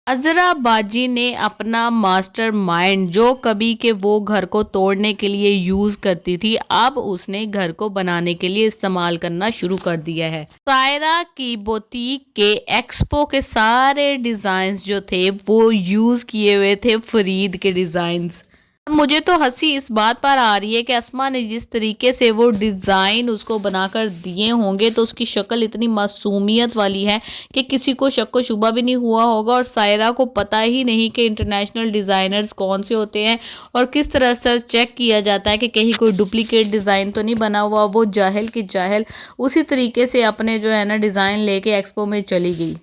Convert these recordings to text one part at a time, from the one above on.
अज़रा बाजी ने अपना मास्टर माइंड जो कभी के वो घर को तोड़ने के लिए यूज़ करती थी, अब उसने घर को बनाने के लिए इस्तेमाल करना शुरू कर दिया है। सायरा की बुटीक के एक्सपो के सारे डिज़ाइंस जो थे वो यूज़ किए हुए थे फरीद के डिज़ाइंस। मुझे तो हंसी इस बात पर आ रही है कि अस्मा ने जिस तरीके से वो डिज़ाइन उसको बनाकर दिए होंगे, तो उसकी शक्ल इतनी मासूमियत वाली है कि किसी को शक व शुबा भी नहीं हुआ होगा, और सायरा को पता ही नहीं कि इंटरनेशनल डिज़ाइनर्स कौन से होते हैं और किस तरह से चेक किया जाता है कि कहीं कोई डुप्लीकेट डिज़ाइन तो नहीं बना हुआ। वो जाहिल की जाहिल उसी तरीके से अपने जो है ना डिज़ाइन लेके एक्सपो में चली गई।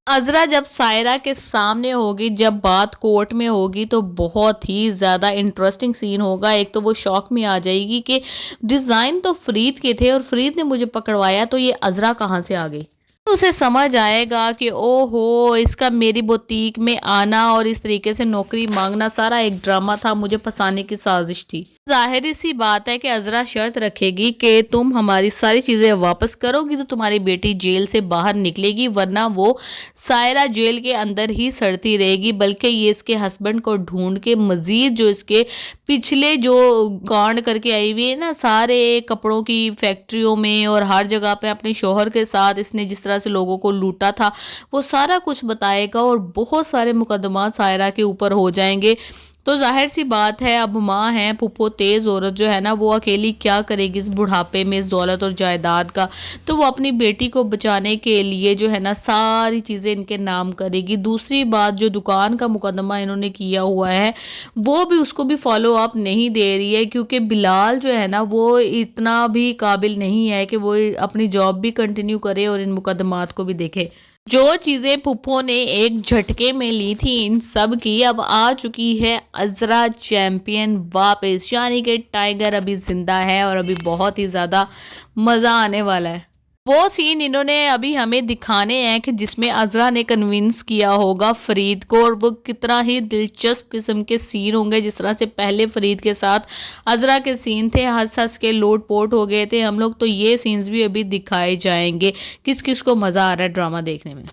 अज़रा जब सायरा के सामने होगी, जब बात कोर्ट में होगी, तो बहुत ही ज़्यादा इंटरेस्टिंग सीन होगा। एक तो वो शॉक में आ जाएगी कि डिज़ाइन तो फरीद के थे और फरीद ने मुझे पकड़वाया, तो ये अज़रा कहाँ से आ गई। उसे समझ आएगा कि ओहो, इसका मेरी बुटीक में आना और इस तरीके से नौकरी मांगना सारा एक ड्रामा था, मुझे फंसाने की साजिश थी। जाहिर सी बात है कि अज़रा शर्त रखेगी कि तुम हमारी सारी चीज़ें वापस करोगी तो तुम्हारी बेटी जेल से बाहर निकलेगी, वरना वो सायरा जेल के अंदर ही सड़ती रहेगी। बल्कि ये इसके हस्बैंड को ढूंढ के मज़ीद जो इसके पिछले जो कांड करके आई हुई है ना, सारे कपड़ों की फैक्ट्रियों में और हर जगह पे अपने शोहर के साथ इसने जिस तरह से लोगों को लूटा था, वो सारा कुछ बताएगा और बहुत सारे मुकदमा सायरा के ऊपर हो जाएंगे। तो जाहिर सी बात है, अब माँ है फूफो तेज़ औरत जो है ना, वो अकेली क्या करेगी इस बुढ़ापे में, इस दौलत और जायदाद का। तो वो अपनी बेटी को बचाने के लिए जो है ना सारी चीज़ें इनके नाम करेगी। दूसरी बात, जो दुकान का मुकदमा इन्होंने किया हुआ है वो भी उसको भी फॉलो अप नहीं दे रही है, क्योंकि बिलाल जो है ना वो इतना भी काबिल नहीं है कि वो अपनी जॉब भी कंटिन्यू करे और इन मुकदमात को भी देखे। जो चीज़ें फूफो ने एक झटके में ली थी, इन सब की अब आ चुकी है अज़रा चैंपियन वापस, यानी कि टाइगर अभी जिंदा है और अभी बहुत ही ज़्यादा मज़ा आने वाला है। वो सीन इन्होंने अभी हमें दिखाने हैं कि जिसमें अज़रा ने कन्विंस किया होगा फरीद को, और वो कितना ही दिलचस्प किस्म के सीन होंगे। जिस तरह से पहले फरीद के साथ अज़रा के सीन थे, हंस हंस के लोट पोट हो गए थे हम लोग, तो ये सीन्स भी अभी दिखाए जाएंगे। किस किस को मज़ा आ रहा है ड्रामा देखने में।